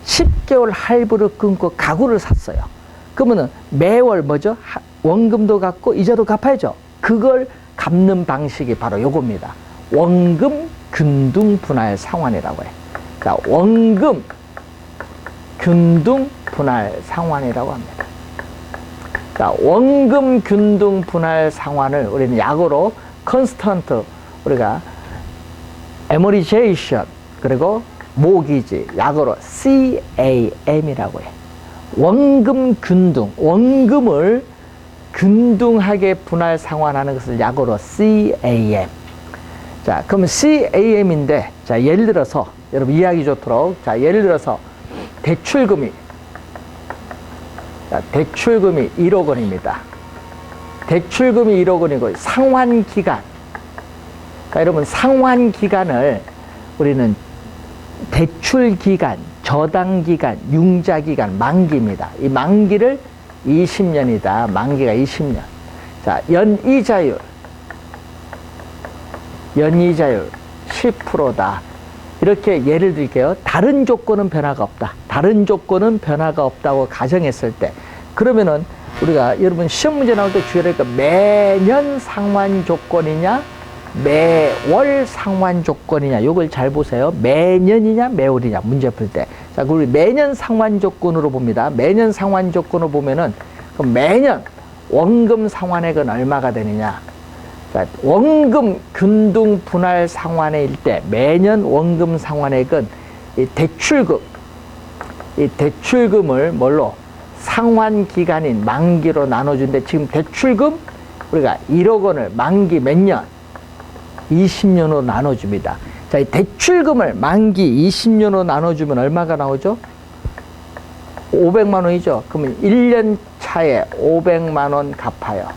10개월 할부를 끊고 가구를 샀어요. 그러면은 매월 뭐죠? 원금도 갚고 이자도 갚아야죠. 그걸 갚는 방식이 바로 요겁니다. 원금 균등 분할 상환이라고 해요. 자, 원금 균등 분할 상환이라고 합니다. 자, 원금 균등 분할 상환을 우리는 약어로 컨스턴트, 우리가 에머리제이션, 그리고 모기지, 약어로 CAM이라고 해요. 원금 균등, 원금을 균등하게 분할 상환하는 것을 약어로 CAM. 자, 그럼 CAM인데, 자, 예를 들어서, 여러분 이해하기 좋도록, 자, 예를 들어서 대출금이 1억 원입니다. 대출금이 1억 원이고 상환기간, 자, 여러분 상환기간을 우리는 대출기간, 저당기간, 융자기간, 만기입니다. 이 만기를 20년이다. 만기가 20년. 자, 연이자율 10%다. 이렇게 예를 들게요. 다른 조건은 변화가 없다. 다른 조건은 변화가 없다고 가정했을 때, 그러면은 우리가 여러분 시험 문제 나올 때 주의하니까 매년 상환 조건이냐, 매월 상환 조건이냐, 요걸 잘 보세요. 매년이냐, 매월이냐, 문제 풀 때. 자, 우리 매년 상환 조건으로 봅니다. 매년 상환 조건으로 보면은, 그럼 매년 원금 상환액은 얼마가 되느냐. 자, 원금 균등 분할 상환일 때 매년 원금 상환액은 이 대출금을 뭘로? 상환 기간인 만기로 나눠준데, 지금 대출금 우리가 1억 원을 만기 몇 년? 20년으로 나눠줍니다. 자, 이 대출금을 만기 20년으로 나눠주면 얼마가 나오죠? 500만 원이죠. 그러면 1년 차에 500만 원 갚아요.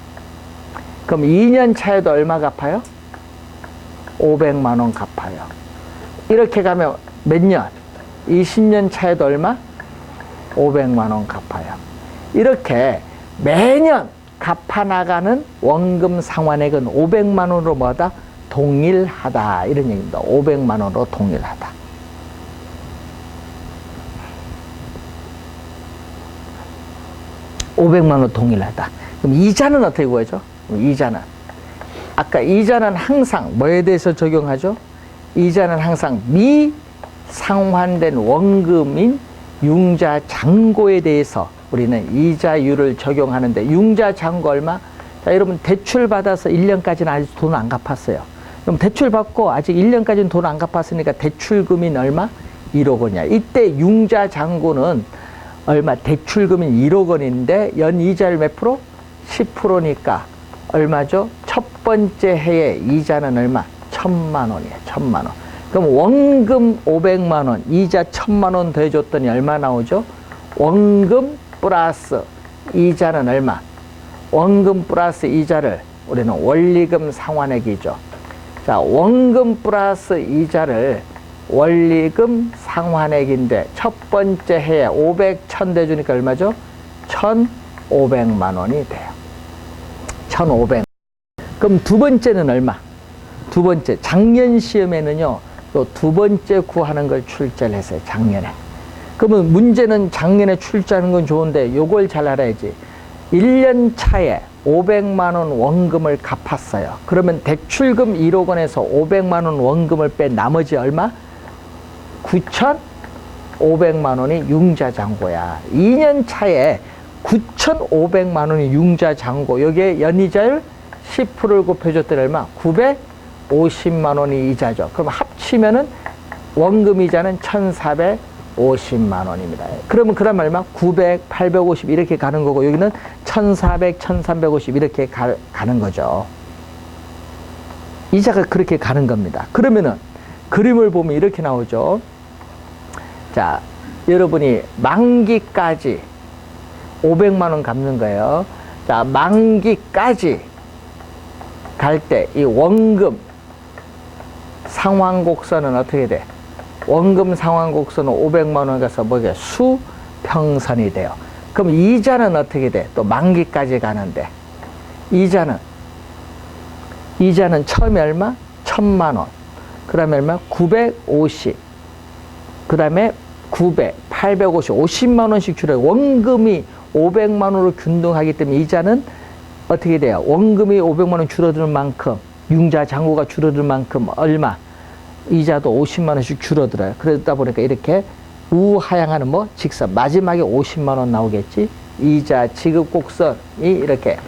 그럼 2년 차에도 얼마 갚아요? 500만 원 갚아요. 이렇게 가면 몇 년? 20년 차에도 얼마? 500만 원 갚아요. 이렇게 매년 갚아나가는 원금 상환액은 500만 원으로 뭐다? 동일하다. 이런 얘기입니다. 500만 원으로 동일하다. (500만 원) 동일하다. 그럼 이자는 어떻게 구하죠? 이자는, 아까 이자는 항상 뭐에 대해서 적용하죠? 이자는 항상 미상환된 원금인 융자잔고에 대해서 우리는 이자율을 적용하는데, 융자잔고 얼마? 자, 여러분 대출 받아서 1년까지는 아직 돈 안 갚았어요. 그럼 대출 받고 아직 1년까지는 돈 안 갚았으니까 대출금인 얼마? 1억 원이야. 이때 융자잔고는 얼마? 대출금인 1억 원인데 연이자율 몇 프로? 10%니까 얼마죠? 첫 번째 해에 이자는 얼마? 1,000만 원이에요. 1,000만 원. 그럼 원금 500만 원, 이자 1000만 원 더해줬더니 얼마 나오죠? 원금 플러스 이자는 얼마? 원금 플러스 이자를 우리는 원리금 상환액이죠. 자, 원금 플러스 이자를 원리금 상환액인데 첫 번째 해에 500, 1000 대주니까 얼마죠? 1500만 원이 돼요. 1500. 그럼 두 번째는 얼마? 두 번째, 작년 시험에는요, 또 두 번째 구하는 걸 출제를 했어요, 작년에. 그러면 문제는 작년에 출제하는 건 좋은데 요걸 잘 알아야지. 1년 차에 500만 원 원금을 갚았어요. 그러면 대출금 1억 원에서 500만 원 원금을 뺀 나머지 얼마? 9,500만 원이 융자잔고야. 2년 차에 9,500만 원이 융자잔고. 여기에 연이자율 10%를 곱해줬더니 얼마? 950만 원이 이자죠. 그럼 합치면은 원금 이자는 1,450만 원입니다. 그러면 그럼 얼마? 900, 850 이렇게 가는 거고, 여기는 1,400, 1,350 이렇게 가는 거죠. 이자가 그렇게 가는 겁니다. 그러면은 그림을 보면 이렇게 나오죠. 자, 여러분이 만기까지 500만 원 갚는 거예요. 자, 만기까지 갈 때 이 원금 상환곡선은 어떻게 돼? 원금 상환곡선은 500만 원 가서 뭐게? 수평선이 돼요. 그럼 이자는 어떻게 돼? 또 만기까지 가는데 이자는 처음에 얼마? 1000만 원. 그 다음에 얼마? 950. 그 다음에 900, 850, 50만 원씩 줄여요. 원금이 500만 원으로 균등하기 때문에 이자는 어떻게 돼요? 원금이 500만 원 줄어드는 만큼, 융자 잔고가 줄어드는 만큼 얼마? 이자도 50만 원씩 줄어들어요. 그러다 보니까 이렇게 우하향하는 뭐? 직선. 마지막에 50만 원 나오겠지? 이자 지급 곡선이 이렇게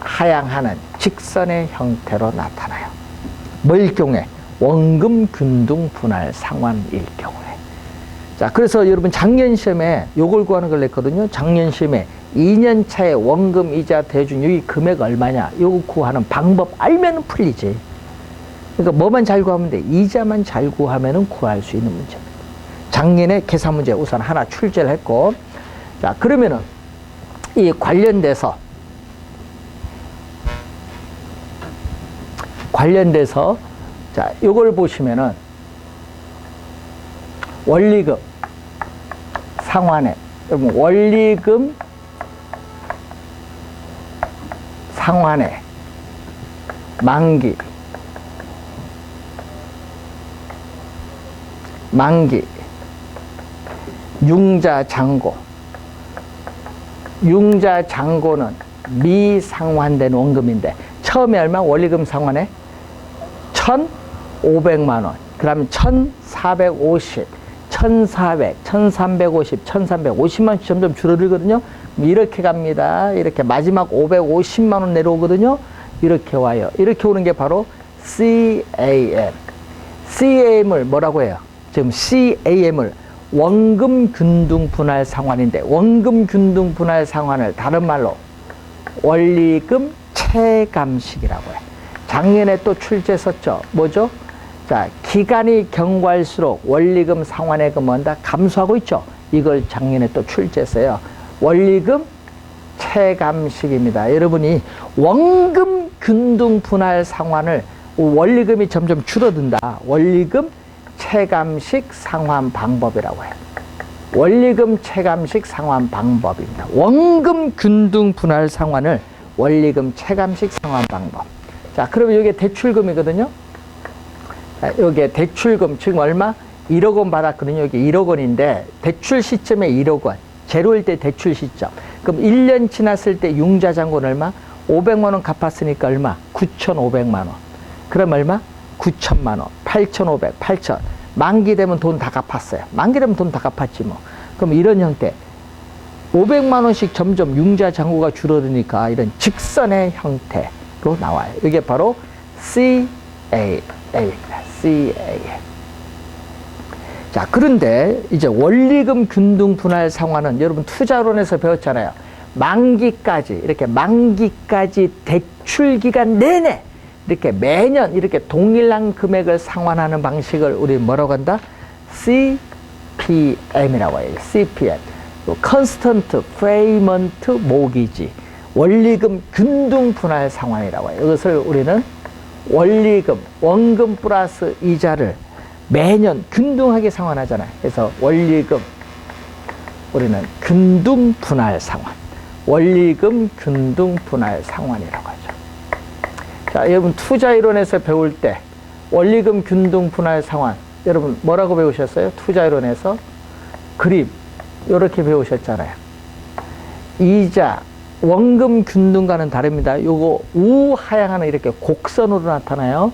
우하향하는 직선의 형태로 나타나요. 뭐일 경우에? 원금 균등 분할 상환일 경우에. 자, 그래서 여러분 작년 시험에 요걸 구하는 걸 냈거든요. 작년 시험에 2년 차에 원금 이자 대준 여기 금액 얼마냐? 요거 구하는 방법 알면 풀리지. 그러니까 뭐만 잘 구하면 돼? 이자만 잘 구하면은 구할 수 있는 문제입니다. 작년에 계산 문제 우선 하나 출제를 했고, 자, 그러면은 이 관련돼서 자, 요걸 보시면은 원리금 상환액, 여러분 원리금 상환액 만기 융자잔고는 미상환된 원금인데 처음에 얼마? 원리금 상환액 1,500만 원. 그 다음에 1,450, 1,400, 1,350, 1,350만 원씩 점점 줄어들거든요. 이렇게 갑니다. 이렇게 마지막 550만 원 내려오거든요. 이렇게 와요. 이렇게 오는 게 바로 CAM. CAM을 뭐라고 해요? 지금 CAM을 원금 균등 분할 상환인데, 원금 균등 분할 상환을 다른 말로 원리금 체감식이라고 해요. 작년에 또 출제했었죠. 뭐죠? 자, 기간이 경과할수록 원리금 상환액은 뭔가 감소하고 있죠. 이걸 작년에 또 출제했어요. 원리금 체감식입니다. 여러분이 원금 균등 분할 상환을 원리금이 점점 줄어든다. 원리금 체감식 상환 방법이라고 해요. 원리금 체감식 상환 방법입니다. 원금 균등 분할 상환을 원리금 체감식 상환 방법. 자, 그러면 이게 대출금이거든요. 자, 여기에 대출금 지금 얼마? 1억 원 받았거든요. 여기 1억 원인데 대출 시점에 1억 원. 제로일 때 대출 시점. 그럼 1년 지났을 때 융자잔고는 얼마? 500만 원 갚았으니까 얼마? 9,500만 원. 그럼 얼마? 9,000만 원. 8,500, 8,000. 만기 되면 돈 다 갚았어요. 만기 되면 돈 다 갚았지 뭐. 그럼 이런 형태. 500만 원씩 점점 융자잔고가 줄어드니까 이런 직선의 형태로 나와요. 이게 바로 CAA입니다. CAA. 자, 그런데 이제 원리금 균등 분할 상환은 여러분 투자론에서 배웠잖아요. 만기까지, 이렇게 만기까지 대출 기간 내내 이렇게 매년 이렇게 동일한 금액을 상환하는 방식을 우리 뭐라고 한다? CPM이라고 해요. CPM. Constant Payment Mortgage. 원리금 균등 분할 상환이라고 해요. 이것을 우리는 원리금, 원금 플러스 이자를 매년 균등하게 상환하잖아요. 그래서 원리금, 우리는 균등 분할 상환. 원리금 균등 분할 상환이라고 하죠. 자, 여러분 투자이론에서 배울 때 원리금 균등 분할 상환, 여러분 뭐라고 배우셨어요? 투자이론에서 그림 이렇게 배우셨잖아요. 이자, 원금 균등과는 다릅니다. 요거 우하향하는 이렇게 곡선으로 나타나요.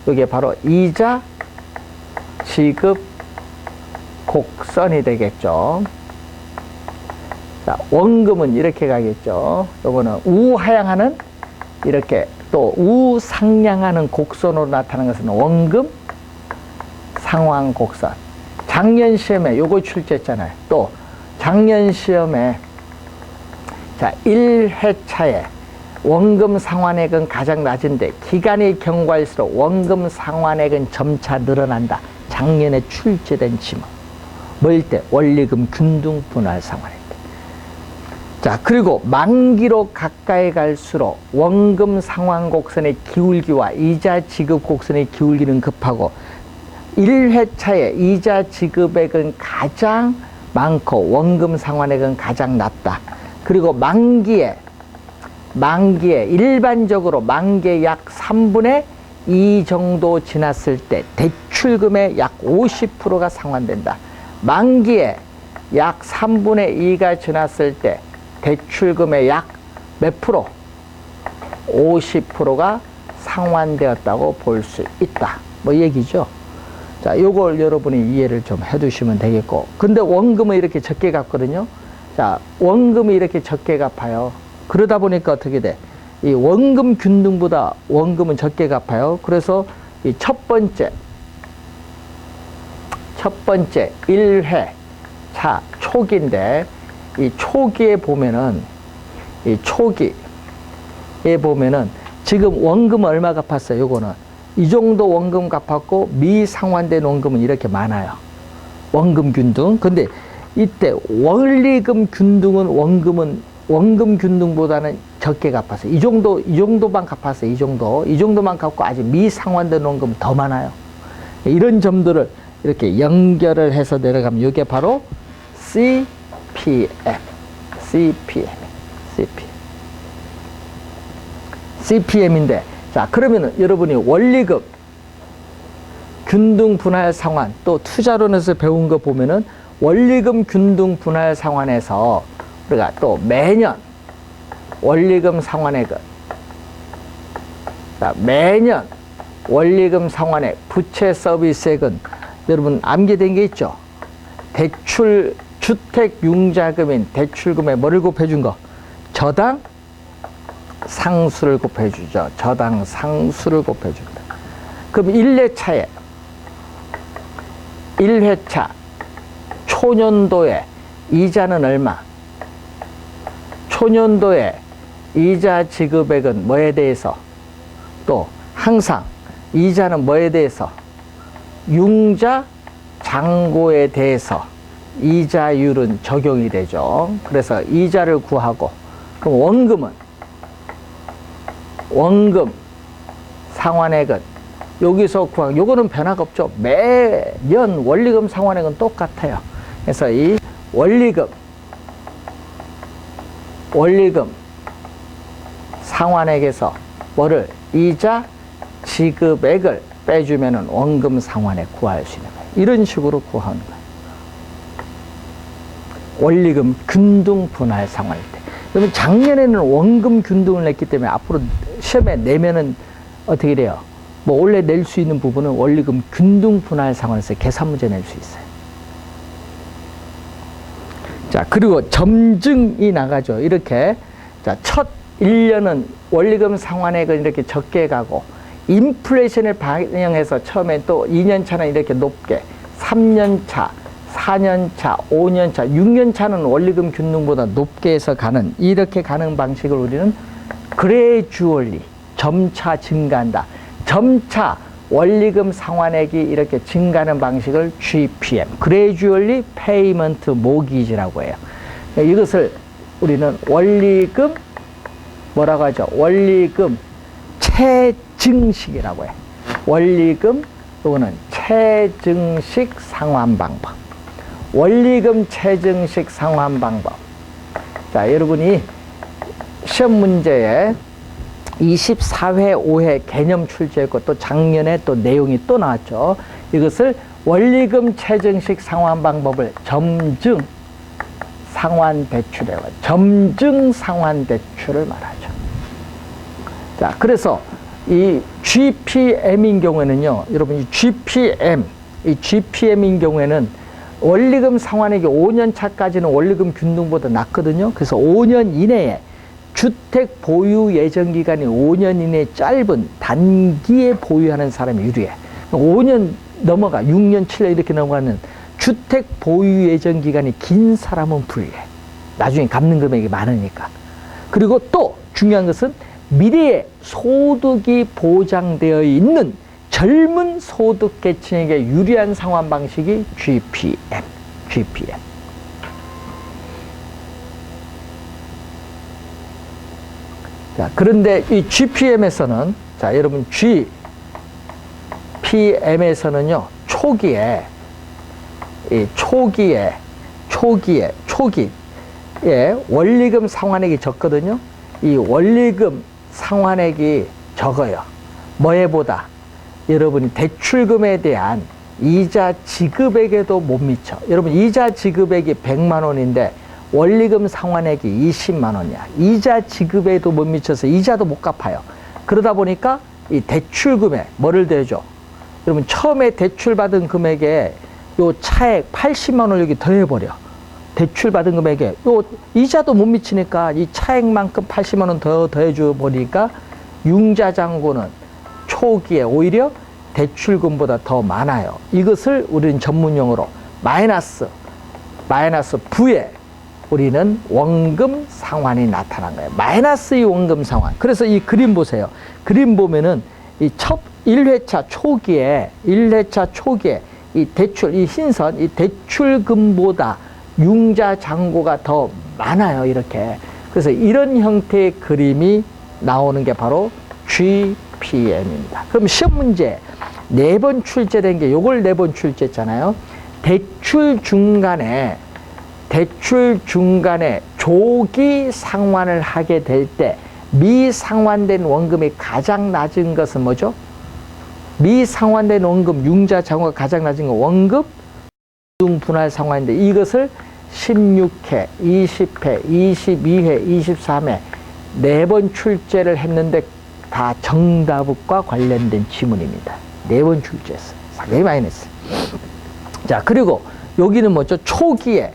이게 바로 이자 지급 곡선이 되겠죠. 자, 원금은 이렇게 가겠죠. 요거는 우하향하는 이렇게 또 우상향하는 곡선으로 나타나는 것은 원금 상환 곡선. 작년 시험에 요거 출제했잖아요. 또 작년 시험에 자, 1회차에 원금 상환액은 가장 낮은데 기간이 경과할수록 원금 상환액은 점차 늘어난다. 작년에 출제된 지문. 뭐일 때? 원리금 균등 분할 상환일 때. 자, 그리고 만기로 가까이 갈수록 원금 상환 곡선의 기울기와 이자 지급 곡선의 기울기는 급하고 1회차에 이자 지급액은 가장 많고 원금 상환액은 가장 낮다. 그리고 만기에 일반적으로 만기에 약 3분의 2 정도 지났을 때 대출금의 약 50%가 상환된다. 만기에 약 3분의 2가 지났을 때 대출금의 약 몇 프로? 50%가 상환되었다고 볼 수 있다. 뭐 얘기죠. 자, 요걸 여러분이 이해를 좀 해두시면 되겠고. 근데 원금은 이렇게 적게 갚거든요. 자, 원금이 이렇게 적게 갚아요. 그러다 보니까 어떻게 돼? 이 원금 균등보다 원금은 적게 갚아요. 그래서 이 첫 번째 1회 차 초기인데 이 초기에 보면은 지금 원금 얼마 갚았어요? 요거는 이 정도 원금 갚았고 미상환된 원금은 이렇게 많아요. 원금 균등. 근데 이때 원리금 균등은 원금 균등보다는 적게 갚았어요. 이 정도만 갚았어요. 이 정도만 갚고 아직 미상환된 원금은 더 많아요. 이런 점들을 이렇게 연결을 해서 내려가면 이게 바로 CPM인데, 자, 그러면은 여러분이 원리금 균등 분할 상환 또 투자론에서 배운 거 보면은 원리금 균등 분할 상환에서 우리가 또 매년 원리금 상환액은 매년 원리금 상환액 부채 서비스액은 여러분 암기된 게 있죠. 대출 주택 융자금인 대출금에 뭐를 곱해준 거? 저당 상수를 곱해주죠. 저당 상수를 곱해줍니다. 그럼 1회차 초년도에 이자는 얼마? 초년도에 이자 지급액은 뭐에 대해서? 또 항상 이자는 뭐에 대해서? 융자 잔고에 대해서 이자율은 적용이 되죠. 그래서 이자를 구하고, 그럼 원금 상환액은 여기서 구하고, 요거는 변화가 없죠. 매년 원리금 상환액은 똑같아요. 그래서 이 원리금 상환액에서 뭐를? 이자 지급액을 빼주면은 원금 상환액 구할 수 있는 거예요. 이런 식으로 구하는 거예요. 원리금 균등 분할 상환일 때. 그러면 작년에는 원금 균등을 냈기 때문에 앞으로 시험에 내면은 어떻게 돼요? 뭐 원래 낼 수 있는 부분은 원리금 균등 분할 상환에서 계산 문제 낼 수 있어요. 자, 그리고 점증이 나가죠. 이렇게. 자, 첫 1년은 원리금 상환액을 이렇게 적게 가고, 인플레이션을 반영해서 처음에 또 2년차는 이렇게 높게, 3년차, 4년차, 5년차, 6년차는 원리금 균등보다 높게 해서 이렇게 가는 방식을 우리는 그레주얼리, 점차 증가한다. 점차 원리금 상환액이 이렇게 증가하는 방식을 GPM, Gradually Payment Mortgage라고 해요. 이것을 우리는 원리금 뭐라고 하죠? 원리금 체증식이라고 해요. 원리금 또는 체증식 상환 방법. 원리금 체증식 상환 방법. 자, 여러분이 시험 문제에 24회, 5회 개념 출제했고 또 작년에 또 내용이 또 나왔죠. 이것을 원리금 체증식 상환 방법을 점증 상환 대출이라고 하죠. 점증 상환 대출을 말하죠. 자, 그래서 이 GPM인 경우에는요, 여러분 이 GPM인 경우에는 원리금 상환액이 5년 차까지는 원리금 균등보다 낮거든요. 그래서 5년 이내에 주택 보유 예정 기간이 5년 이내 짧은 단기에 보유하는 사람이 유리해. 5년 넘어가 6년, 7년 이렇게 넘어가는 주택 보유 예정 기간이 긴 사람은 불리해. 나중에 갚는 금액이 많으니까. 그리고 또 중요한 것은 미래에 소득이 보장되어 있는 젊은 소득 계층에게 유리한 상환 방식이 GPM. 자, 그런데 이 GPM에서는, 자, 여러분, GPM에서는요, 초기에 원리금 상환액이 적거든요. 이 원리금 상환액이 적어요. 뭐에보다? 여러분이 대출금에 대한 이자 지급액에도 못 미쳐. 여러분, 이자 지급액이 100만 원인데 원리금 상환액이 20만 원이야. 이자 지급에도 못 미쳐서 이자도 못 갚아요. 그러다 보니까 이 대출금에 뭐를 대죠? 여러분, 처음에 대출받은 금액에 요 차액 80만 원을 여기 더해버려. 대출받은 금액에 요 이자도 못 미치니까 이 차액만큼 80만 원 더 더해줘 보니까 융자잔고는 초기에 오히려 대출금보다 더 많아요. 이것을 우리는 전문용어로 마이너스 부에 우리는 원금 상환이 나타난 거예요. 마이너스의 원금 상환. 그래서 이 그림 보세요. 그림 보면은 이 첫 1회차 초기에 이 대출, 이 흰선, 이 대출금보다 융자 잔고가 더 많아요. 이렇게. 그래서 이런 형태의 그림이 나오는 게 바로 GPM입니다. 그럼 시험 문제 4번 출제된 게 요걸 4번 출제했잖아요. 대출 중간에 조기 상환을 하게 될 때 미상환된 원금이 가장 낮은 것은 뭐죠? 미상환된 원금, 융자 잔고가 가장 낮은 거 원금 분할 상환인데 이것을 16회, 20회, 22회, 23회 4번 출제를 했는데 다 정답과 관련된 지문입니다. 4번 출제했어요. 상당히 많이 냈어요. 자, 그리고 여기는 뭐죠? 초기에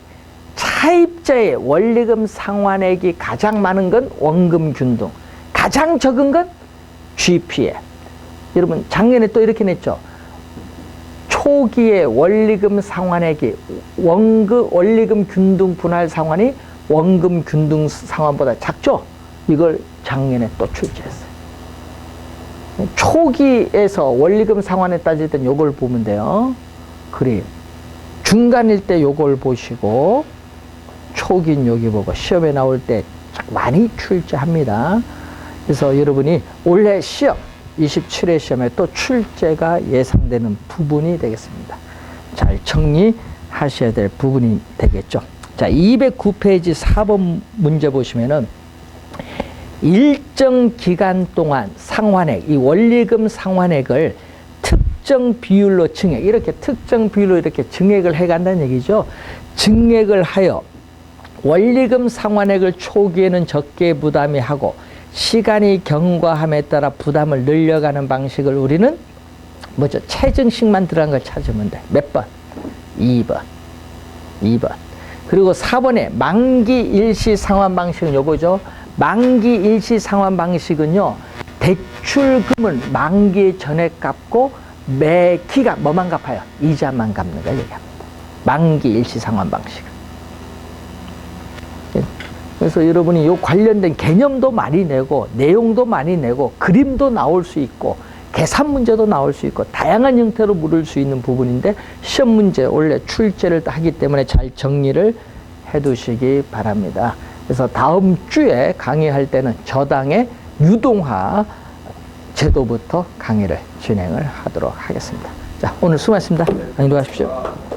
차입자의 원리금 상환액이 가장 많은 건 원금 균등, 가장 적은 건 GPM. 여러분, 작년에 또 이렇게 냈죠. 초기에 원리금 상환액이 원리금 균등 분할 상환이 원금 균등 상환보다 작죠? 이걸 작년에 또 출제했어요. 초기에서 원리금 상환에 따질 땐 요걸 보면 돼요. 그림. 중간일 때 요걸 보시고 초기는 여기 보고 시험에 나올 때 많이 출제합니다. 그래서 여러분이 올해 시험 27회 시험에 또 출제가 예상되는 부분이 되겠습니다. 잘 정리하셔야 될 부분이 되겠죠. 자, 209페이지 4번 문제 보시면은 일정 기간 동안 상환액, 이 원리금 상환액을 특정 비율로 증액, 이렇게 특정 비율로 이렇게 증액을 해 간다는 얘기죠. 증액을 하여 원리금 상환액을 초기에는 적게 부담이 하고 시간이 경과함에 따라 부담을 늘려가는 방식을 우리는 뭐죠? 체증식만 들어간 걸 찾으면 돼. 몇 번? 2번. 그리고 4번에 만기 일시 상환 방식은 요거죠. 만기 일시 상환 방식은요, 대출금을 만기 전에 갚고 매 기간 뭐만 갚아요? 이자만 갚는 걸 얘기합니다. 만기 일시 상환 방식은. 그래서 여러분이 요 관련된 개념도 많이 내고 내용도 많이 내고 그림도 나올 수 있고 계산 문제도 나올 수 있고 다양한 형태로 물을 수 있는 부분인데 시험 문제 원래 출제를 하기 때문에 잘 정리를 해두시기 바랍니다. 그래서 다음 주에 강의할 때는 저당의 유동화 제도부터 강의를 진행을 하도록 하겠습니다. 자, 오늘 수고하셨습니다. 안녕히 가십시오.